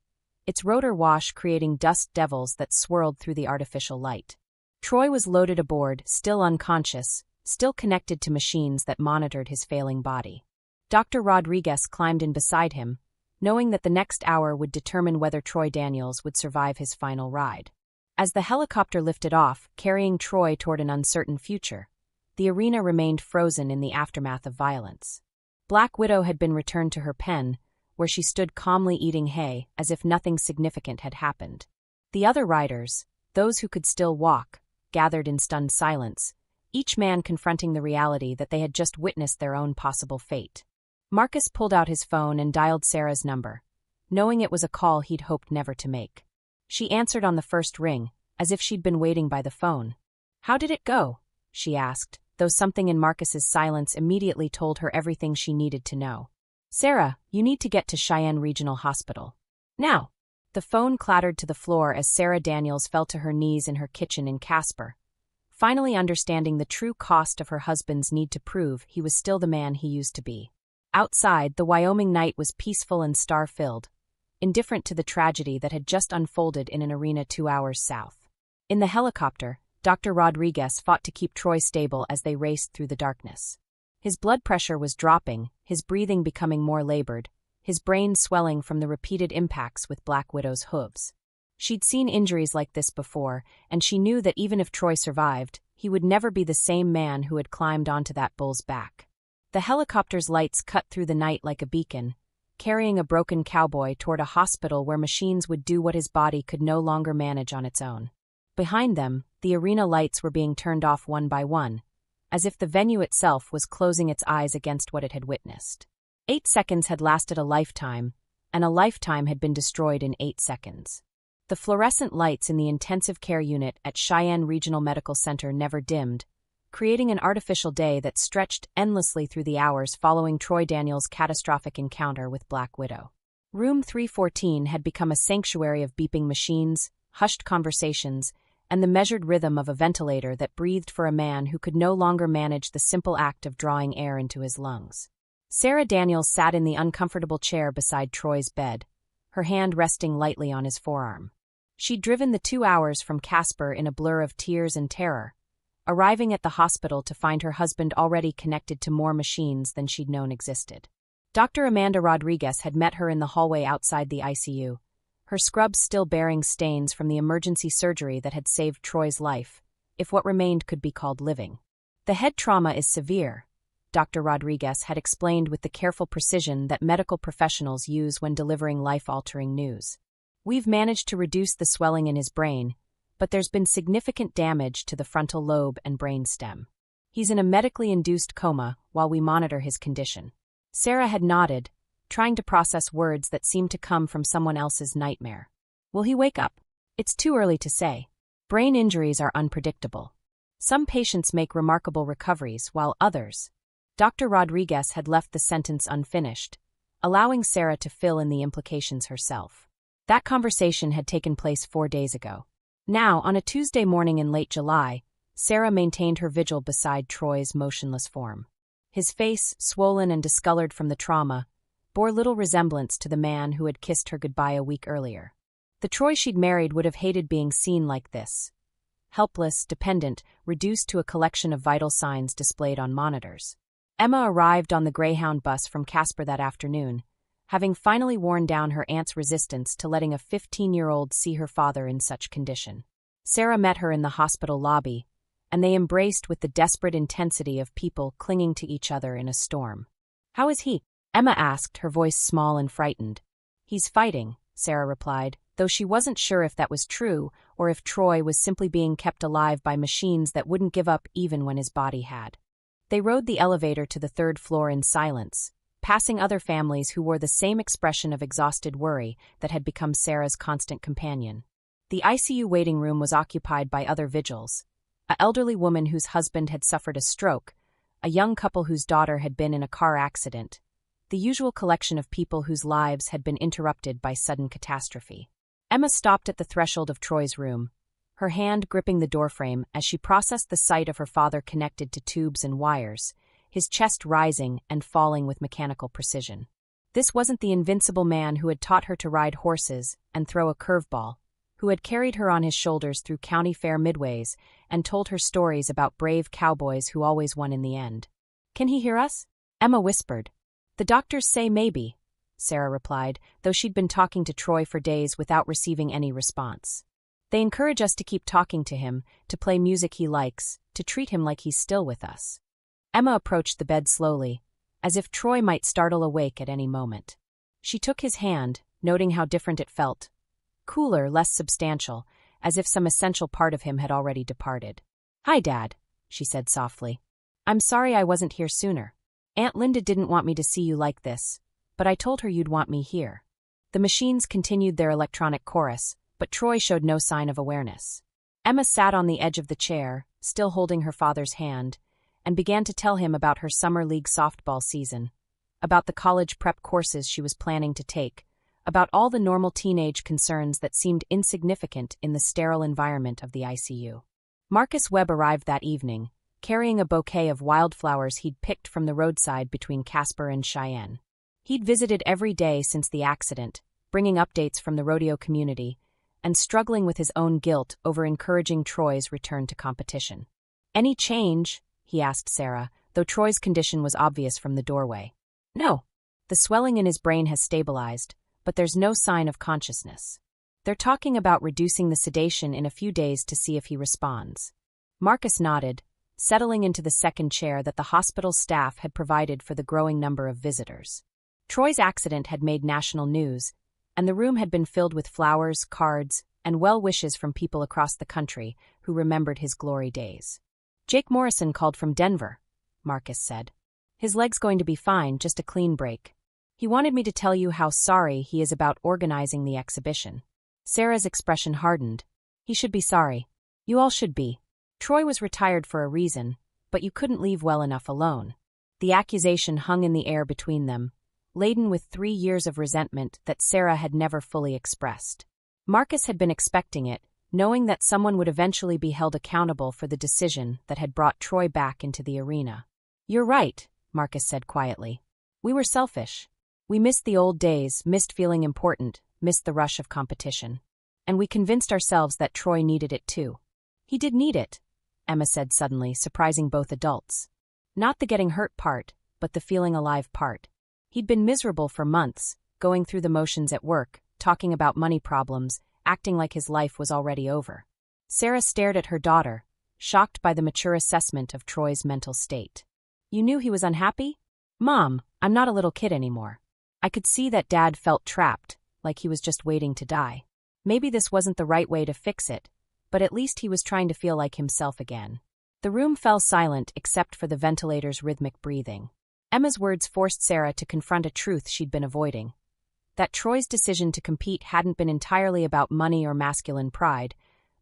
its rotor wash creating dust devils that swirled through the artificial light. Troy was loaded aboard, still unconscious, still connected to machines that monitored his failing body. Dr. Rodriguez climbed in beside him, knowing that the next hour would determine whether Troy Daniels would survive his final ride. As the helicopter lifted off, carrying Troy toward an uncertain future, the arena remained frozen in the aftermath of violence. Black Widow had been returned to her pen, where she stood calmly eating hay as if nothing significant had happened. The other riders, those who could still walk, gathered in stunned silence, each man confronting the reality that they had just witnessed their own possible fate. Marcus pulled out his phone and dialed Sarah's number, knowing it was a call he'd hoped never to make. She answered on the first ring, as if she'd been waiting by the phone. "How did it go?" she asked, though something in Marcus's silence immediately told her everything she needed to know. "Sarah, you need to get to Cheyenne Regional Hospital. Now!" The phone clattered to the floor as Sarah Daniels fell to her knees in her kitchen in Casper, finally understanding the true cost of her husband's need to prove he was still the man he used to be. Outside, the Wyoming night was peaceful and star-filled, indifferent to the tragedy that had just unfolded in an arena 2 hours south. In the helicopter, Dr. Rodriguez fought to keep Troy stable as they raced through the darkness. His blood pressure was dropping, his breathing becoming more labored, his brain swelling from the repeated impacts with Black Widow's hooves. She'd seen injuries like this before, and she knew that even if Troy survived, he would never be the same man who had climbed onto that bull's back. The helicopter's lights cut through the night like a beacon, carrying a broken cowboy toward a hospital where machines would do what his body could no longer manage on its own. Behind them, the arena lights were being turned off one by one, as if the venue itself was closing its eyes against what it had witnessed. 8 seconds had lasted a lifetime, and a lifetime had been destroyed in 8 seconds. The fluorescent lights in the intensive care unit at Cheyenne Regional Medical Center never dimmed, creating an artificial day that stretched endlessly through the hours following Troy Daniels' catastrophic encounter with Black Widow. Room 314 had become a sanctuary of beeping machines, hushed conversations, and the measured rhythm of a ventilator that breathed for a man who could no longer manage the simple act of drawing air into his lungs. Sarah Daniels sat in the uncomfortable chair beside Troy's bed, her hand resting lightly on his forearm. She'd driven the 2 hours from Casper in a blur of tears and terror, arriving at the hospital to find her husband already connected to more machines than she'd known existed. Dr. Amanda Rodriguez had met her in the hallway outside the ICU, her scrubs still bearing stains from the emergency surgery that had saved Troy's life, if what remained could be called living. "The head trauma is severe," Dr. Rodriguez had explained with the careful precision that medical professionals use when delivering life-altering news. "We've managed to reduce the swelling in his brain, but there's been significant damage to the frontal lobe and brain stem. He's in a medically induced coma while we monitor his condition." Sarah had nodded, trying to process words that seemed to come from someone else's nightmare. "Will he wake up?" "It's too early to say. Brain injuries are unpredictable. Some patients make remarkable recoveries, while others—" Dr. Rodriguez had left the sentence unfinished, allowing Sarah to fill in the implications herself. That conversation had taken place 4 days ago. Now, on a Tuesday morning in late July, Sarah maintained her vigil beside Troy's motionless form. His face, swollen and discolored from the trauma, bore little resemblance to the man who had kissed her goodbye a week earlier. The Troy she'd married would have hated being seen like this. Helpless, dependent, reduced to a collection of vital signs displayed on monitors. Emma arrived on the Greyhound bus from Casper that afternoon, having finally worn down her aunt's resistance to letting a 15-year-old see her father in such condition. Sarah met her in the hospital lobby, and they embraced with the desperate intensity of people clinging to each other in a storm. "How is he?" Emma asked, her voice small and frightened. "He's fighting," Sarah replied, though she wasn't sure if that was true or if Troy was simply being kept alive by machines that wouldn't give up even when his body had. They rode the elevator to the 3rd floor in silence, passing other families who wore the same expression of exhausted worry that had become Sarah's constant companion. The ICU waiting room was occupied by other vigils: an elderly woman whose husband had suffered a stroke, a young couple whose daughter had been in a car accident, the usual collection of people whose lives had been interrupted by sudden catastrophe. Emma stopped at the threshold of Troy's room, her hand gripping the doorframe as she processed the sight of her father connected to tubes and wires, his chest rising and falling with mechanical precision. This wasn't the invincible man who had taught her to ride horses and throw a curveball, who had carried her on his shoulders through county fair midways and told her stories about brave cowboys who always won in the end. "Can he hear us?" Emma whispered. The doctors say maybe, Sarah replied, though she'd been talking to Troy for days without receiving any response. They encourage us to keep talking to him, to play music he likes, to treat him like he's still with us. Emma approached the bed slowly, as if Troy might startle awake at any moment. She took his hand, noting how different it felt. Cooler, less substantial, as if some essential part of him had already departed. "Hi, Dad," she said softly. "I'm sorry I wasn't here sooner. Aunt Linda didn't want me to see you like this, but I told her you'd want me here." The machines continued their electronic chorus, but Troy showed no sign of awareness. Emma sat on the edge of the chair, still holding her father's hand, and began to tell him about her summer league softball season, about the college prep courses she was planning to take, about all the normal teenage concerns that seemed insignificant in the sterile environment of the ICU. Marcus Webb arrived that evening, carrying a bouquet of wildflowers he'd picked from the roadside between Casper and Cheyenne. He'd visited every day since the accident, bringing updates from the rodeo community, and struggling with his own guilt over encouraging Troy's return to competition. "Any change?" he asked Sarah, though Troy's condition was obvious from the doorway. "No. The swelling in his brain has stabilized, but there's no sign of consciousness. They're talking about reducing the sedation in a few days to see if he responds." Marcus nodded, settling into the second chair that the hospital staff had provided for the growing number of visitors. Troy's accident had made national news, and the room had been filled with flowers, cards, and well wishes from people across the country who remembered his glory days. "Jake Morrison called from Denver," Marcus said. "His leg's going to be fine, just a clean break. He wanted me to tell you how sorry he is about organizing the exhibition." Sarah's expression hardened. "He should be sorry. You all should be. Troy was retired for a reason, but you couldn't leave well enough alone." The accusation hung in the air between them, laden with 3 years of resentment that Sarah had never fully expressed. Marcus had been expecting it, knowing that someone would eventually be held accountable for the decision that had brought Troy back into the arena. "You're right," Marcus said quietly. "We were selfish. We missed the old days, missed feeling important, missed the rush of competition. And we convinced ourselves that Troy needed it too." "He did need it," Emma said suddenly, surprising both adults. Not the getting hurt part, but the feeling alive part. He'd been miserable for months, going through the motions at work, talking about money problems, acting like his life was already over. Sarah stared at her daughter, shocked by the mature assessment of Troy's mental state. "You knew he was unhappy?" "Mom, I'm not a little kid anymore. I could see that Dad felt trapped, like he was just waiting to die. Maybe this wasn't the right way to fix it, but at least he was trying to feel like himself again." The room fell silent except for the ventilator's rhythmic breathing. Emma's words forced Sarah to confront a truth she'd been avoiding. That Troy's decision to compete hadn't been entirely about money or masculine pride,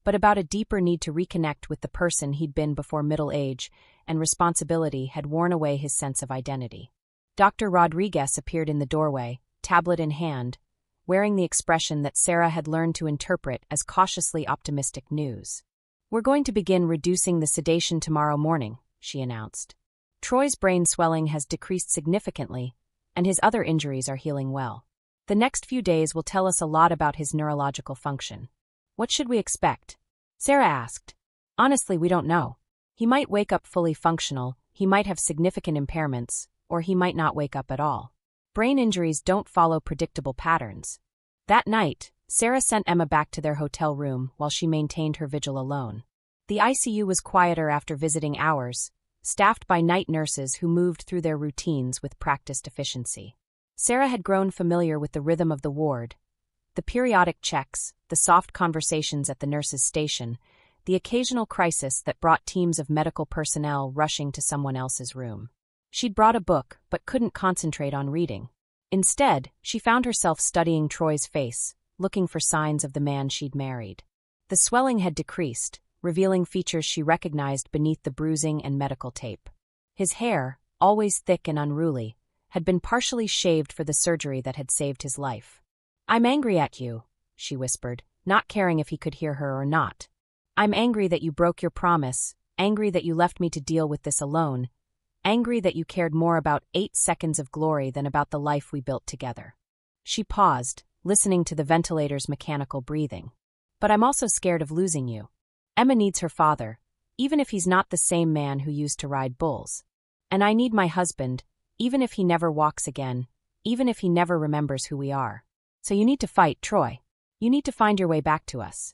but about a deeper need to reconnect with the person he'd been before middle age, and responsibility had worn away his sense of identity. Dr. Rodriguez appeared in the doorway, tablet in hand, wearing the expression that Sarah had learned to interpret as cautiously optimistic news. "We're going to begin reducing the sedation tomorrow morning," she announced. "Troy's brain swelling has decreased significantly, and his other injuries are healing well. The next few days will tell us a lot about his neurological function." "What should we expect?" Sarah asked. "Honestly, we don't know. He might wake up fully functional, he might have significant impairments, or he might not wake up at all. Brain injuries don't follow predictable patterns." That night, Sarah sent Emma back to their hotel room while she maintained her vigil alone. The ICU was quieter after visiting hours, staffed by night nurses who moved through their routines with practiced efficiency. Sarah had grown familiar with the rhythm of the ward, the periodic checks, the soft conversations at the nurse's station, the occasional crisis that brought teams of medical personnel rushing to someone else's room. She'd brought a book, but couldn't concentrate on reading. Instead, she found herself studying Troy's face, looking for signs of the man she'd married. The swelling had decreased, revealing features she recognized beneath the bruising and medical tape. His hair, always thick and unruly, had been partially shaved for the surgery that had saved his life. "I'm angry at you," she whispered, not caring if he could hear her or not. "I'm angry that you broke your promise, angry that you left me to deal with this alone, angry that you cared more about 8 seconds of glory than about the life we built together." She paused, listening to the ventilator's mechanical breathing. "But I'm also scared of losing you. Emma needs her father, even if he's not the same man who used to ride bulls. And I need my husband, even if he never walks again, even if he never remembers who we are. So you need to fight, Troy. You need to find your way back to us.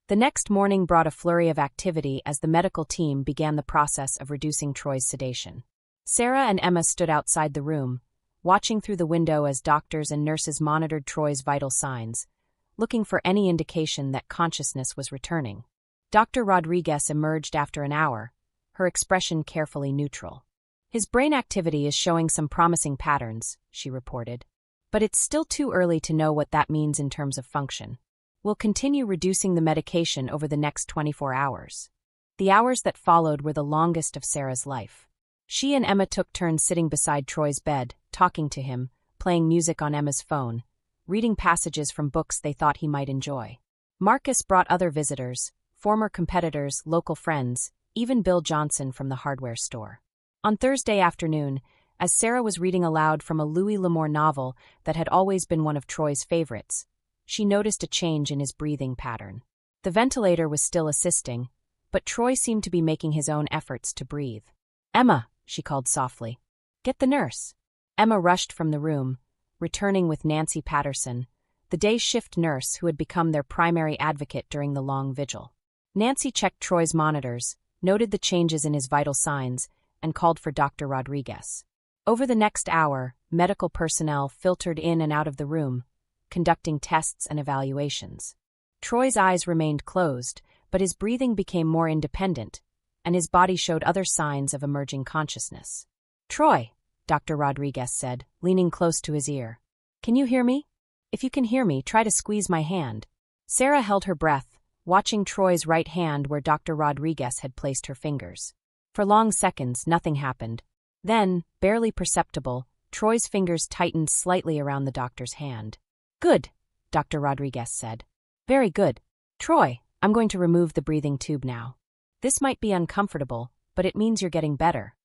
The next morning brought a flurry of activity as the medical team began the process of reducing Troy's sedation. Sarah and Emma stood outside the room, watching through the window as doctors and nurses monitored Troy's vital signs, looking for any indication that consciousness was returning. Dr. Rodriguez emerged after an hour, her expression carefully neutral. His brain activity is showing some promising patterns, she reported. But it's still too early to know what that means in terms of function. We'll continue reducing the medication over the next 24 hours. The hours that followed were the longest of Sarah's life. She and Emma took turns sitting beside Troy's bed, talking to him, playing music on Emma's phone, reading passages from books they thought he might enjoy. Marcus brought other visitors, former competitors, local friends, even Bill Johnson from the hardware store. On Thursday afternoon, as Sarah was reading aloud from a Louis L'Amour novel that had always been one of Troy's favorites, she noticed a change in his breathing pattern. The ventilator was still assisting, but Troy seemed to be making his own efforts to breathe. "Emma," she called softly. "Get the nurse." Emma rushed from the room, returning with Nancy Patterson, the day shift nurse who had become their primary advocate during the long vigil. Nancy checked Troy's monitors, noted the changes in his vital signs, and called for Dr. Rodriguez. Over the next hour, medical personnel filtered in and out of the room, conducting tests and evaluations. Troy's eyes remained closed, but his breathing became more independent, and his body showed other signs of emerging consciousness. "Troy," Dr. Rodriguez said, leaning close to his ear. "Can you hear me? If you can hear me, try to squeeze my hand." Sarah held her breath, watching Troy's right hand where Dr. Rodriguez had placed her fingers. For long seconds, nothing happened. Then, barely perceptible, Troy's fingers tightened slightly around the doctor's hand. "Good," Dr. Rodriguez said. "Very good. Troy, I'm going to remove the breathing tube now. This might be uncomfortable, but it means you're getting better."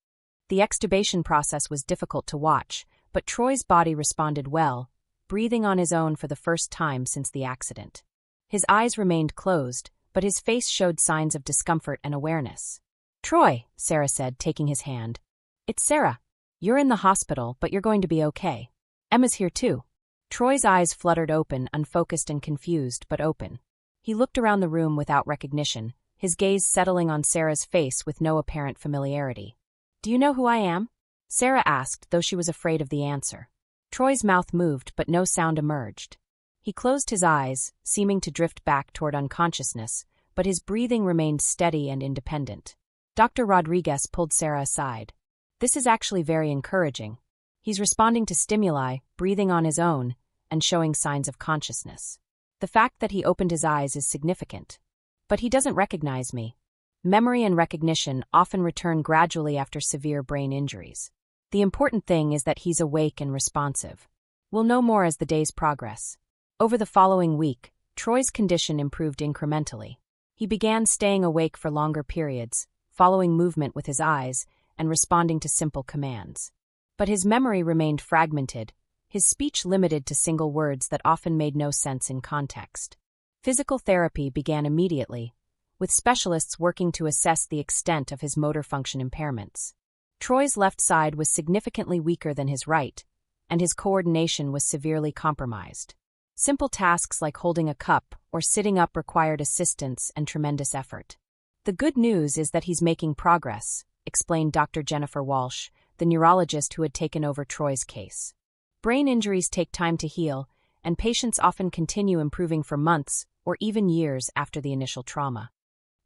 The extubation process was difficult to watch, but Troy's body responded well, breathing on his own for the first time since the accident. His eyes remained closed, but his face showed signs of discomfort and awareness. "Troy," Sarah said, taking his hand. "It's Sarah. You're in the hospital, but you're going to be okay. Emma's here too." Troy's eyes fluttered open, unfocused and confused, but open. He looked around the room without recognition, his gaze settling on Sarah's face with no apparent familiarity. "Do you know who I am?" Sarah asked, though she was afraid of the answer. Troy's mouth moved, but no sound emerged. He closed his eyes, seeming to drift back toward unconsciousness, but his breathing remained steady and independent. Dr. Rodriguez pulled Sarah aside. "This is actually very encouraging. He's responding to stimuli, breathing on his own, and showing signs of consciousness. The fact that he opened his eyes is significant. But he doesn't recognize me. Memory and recognition often return gradually after severe brain injuries. The important thing is that he's awake and responsive. We'll know more as the days progress." Over the following week, Troy's condition improved incrementally. He began staying awake for longer periods, following movement with his eyes, and responding to simple commands. But his memory remained fragmented, his speech limited to single words that often made no sense in context. Physical therapy began immediately, with specialists working to assess the extent of his motor function impairments. Troy's left side was significantly weaker than his right, and his coordination was severely compromised. Simple tasks like holding a cup or sitting up required assistance and tremendous effort. "The good news is that he's making progress," explained Dr. Jennifer Walsh, the neurologist who had taken over Troy's case. "Brain injuries take time to heal, and patients often continue improving for months or even years after the initial trauma."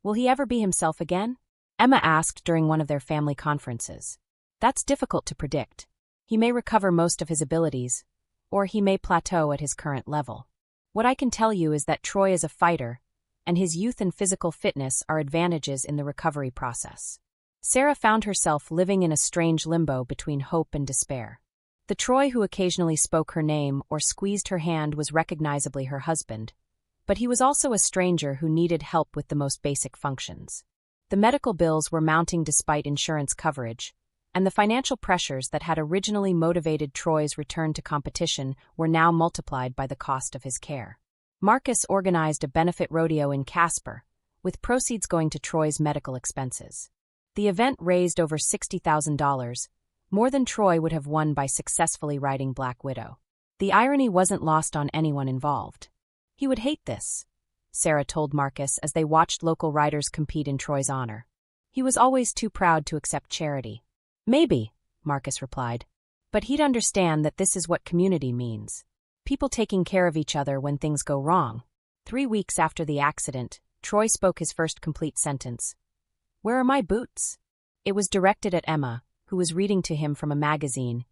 "Will he ever be himself again?" Emma asked during one of their family conferences. "That's difficult to predict. He may recover most of his abilities, or he may plateau at his current level. What I can tell you is that Troy is a fighter, and his youth and physical fitness are advantages in the recovery process." Sarah found herself living in a strange limbo between hope and despair. The Troy who occasionally spoke her name or squeezed her hand was recognizably her husband, but he was also a stranger who needed help with the most basic functions. The medical bills were mounting despite insurance coverage, and the financial pressures that had originally motivated Troy's return to competition were now multiplied by the cost of his care. Marcus organized a benefit rodeo in Casper, with proceeds going to Troy's medical expenses. The event raised over $60,000, more than Troy would have won by successfully riding Black Widow. The irony wasn't lost on anyone involved. He would hate this, Sarah told Marcus as they watched local riders compete in Troy's honor. He was always too proud to accept charity. Maybe, Marcus replied. But he'd understand that this is what community means. People taking care of each other when things go wrong. 3 weeks after the accident, Troy spoke his first complete sentence. "Where are my boots?" It was directed at Emma, who was reading to him from a magazine,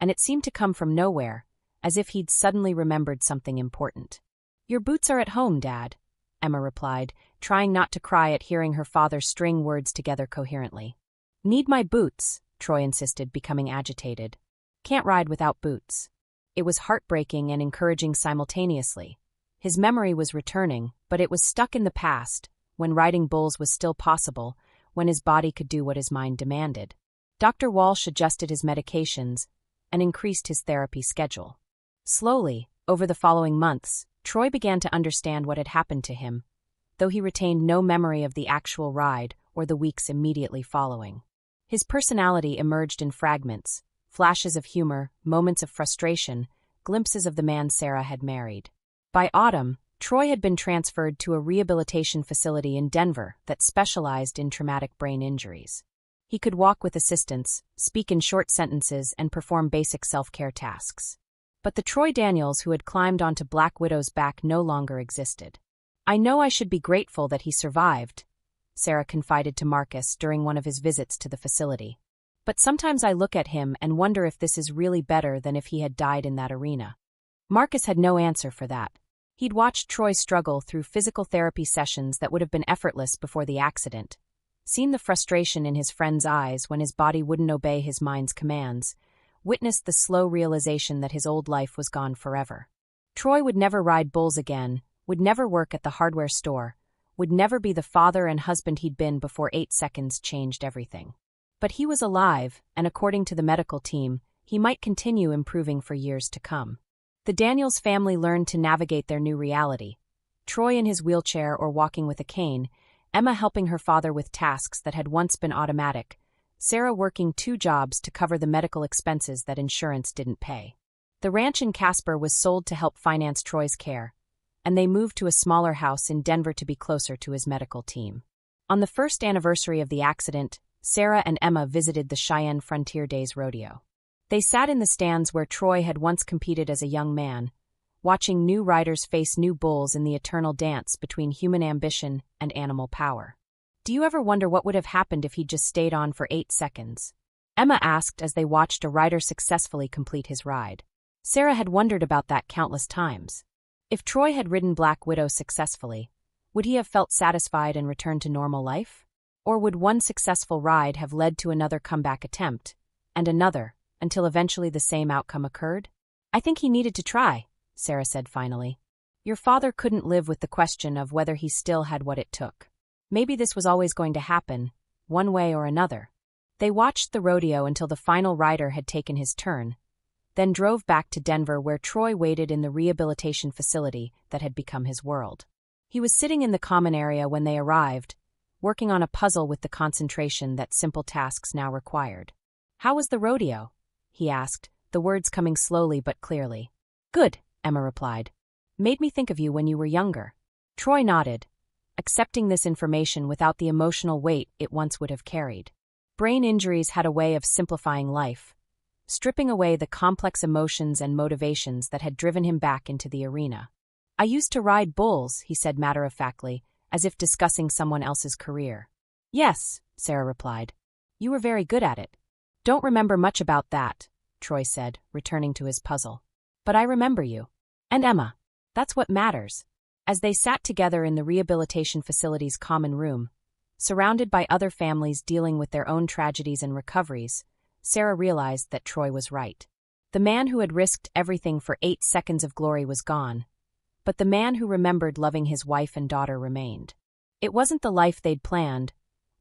and it seemed to come from nowhere, as if he'd suddenly remembered something important. "Your boots are at home, Dad," Emma replied, trying not to cry at hearing her father string words together coherently. "Need my boots," Troy insisted, becoming agitated. "Can't ride without boots." It was heartbreaking and encouraging simultaneously. His memory was returning, but it was stuck in the past, when riding bulls was still possible, when his body could do what his mind demanded. Dr. Walsh adjusted his medications and increased his therapy schedule. Slowly, over the following months, Troy began to understand what had happened to him, though he retained no memory of the actual ride or the weeks immediately following. His personality emerged in fragments, flashes of humor, moments of frustration, glimpses of the man Sarah had married. By autumn, Troy had been transferred to a rehabilitation facility in Denver that specialized in traumatic brain injuries. He could walk with assistance, speak in short sentences, and perform basic self-care tasks. But the Troy Daniels who had climbed onto Black Widow's back no longer existed. "I know I should be grateful that he survived," Sarah confided to Marcus during one of his visits to the facility. "But sometimes I look at him and wonder if this is really better than if he had died in that arena." Marcus had no answer for that. He'd watched Troy struggle through physical therapy sessions that would have been effortless before the accident, seen the frustration in his friend's eyes when his body wouldn't obey his mind's commands, witnessed the slow realization that his old life was gone forever. Troy would never ride bulls again, would never work at the hardware store, would never be the father and husband he'd been before 8 seconds changed everything. But he was alive, and according to the medical team, he might continue improving for years to come. The Daniels family learned to navigate their new reality. Troy in his wheelchair or walking with a cane, Emma helping her father with tasks that had once been automatic, Sarah working 2 jobs to cover the medical expenses that insurance didn't pay. The ranch in Casper was sold to help finance Troy's care, and they moved to a smaller house in Denver to be closer to his medical team. On the first anniversary of the accident, Sarah and Emma visited the Cheyenne Frontier Days Rodeo. They sat in the stands where Troy had once competed as a young man, watching new riders face new bulls in the eternal dance between human ambition and animal power. "Do you ever wonder what would have happened if he'd just stayed on for 8 seconds?" Emma asked as they watched a rider successfully complete his ride. Sarah had wondered about that countless times. If Troy had ridden Black Widow successfully, would he have felt satisfied and returned to normal life? Or would one successful ride have led to another comeback attempt, and another, until eventually the same outcome occurred? "I think he needed to try," Sarah said finally. "Your father couldn't live with the question of whether he still had what it took. Maybe this was always going to happen, one way or another." They watched the rodeo until the final rider had taken his turn, then drove back to Denver where Troy waited in the rehabilitation facility that had become his world. He was sitting in the common area when they arrived, working on a puzzle with the concentration that simple tasks now required. "How was the rodeo?" he asked, the words coming slowly but clearly. "Good," Emma replied. "Made me think of you when you were younger." Troy nodded, accepting this information without the emotional weight it once would have carried. Brain injuries had a way of simplifying life, stripping away the complex emotions and motivations that had driven him back into the arena. "I used to ride bulls," he said matter-of-factly, as if discussing someone else's career. "Yes," Sarah replied. "You were very good at it." "Don't remember much about that," Troy said, returning to his puzzle. "But I remember you. And Emma. That's what matters." As they sat together in the rehabilitation facility's common room, surrounded by other families dealing with their own tragedies and recoveries, Sarah realized that Troy was right. The man who had risked everything for 8 seconds of glory was gone, but the man who remembered loving his wife and daughter remained. It wasn't the life they'd planned,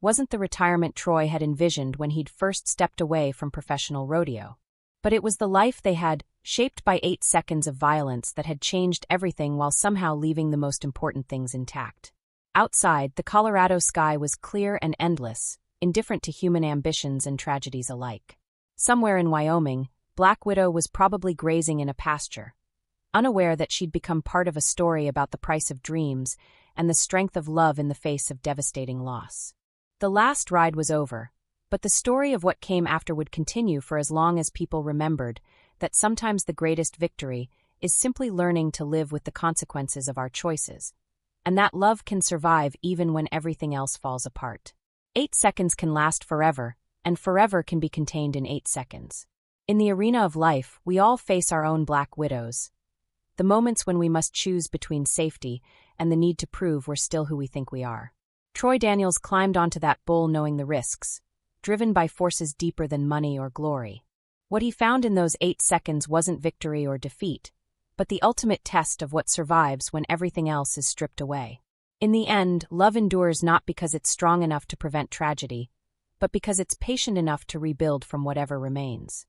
wasn't the retirement Troy had envisioned when he'd first stepped away from professional rodeo. But it was the life they had, shaped by 8 seconds of violence that had changed everything while somehow leaving the most important things intact. Outside, the Colorado sky was clear and endless, indifferent to human ambitions and tragedies alike. Somewhere in Wyoming, Black Widow was probably grazing in a pasture, unaware that she'd become part of a story about the price of dreams and the strength of love in the face of devastating loss. The last ride was over, but the story of what came after would continue for as long as people remembered that sometimes the greatest victory is simply learning to live with the consequences of our choices, and that love can survive even when everything else falls apart. 8 seconds can last forever, and forever can be contained in 8 seconds. In the arena of life, we all face our own black widows, the moments when we must choose between safety and the need to prove we're still who we think we are. Troy Daniels climbed onto that bull knowing the risks, driven by forces deeper than money or glory. What he found in those 8 seconds wasn't victory or defeat, but the ultimate test of what survives when everything else is stripped away. In the end, love endures not because it's strong enough to prevent tragedy, but because it's patient enough to rebuild from whatever remains.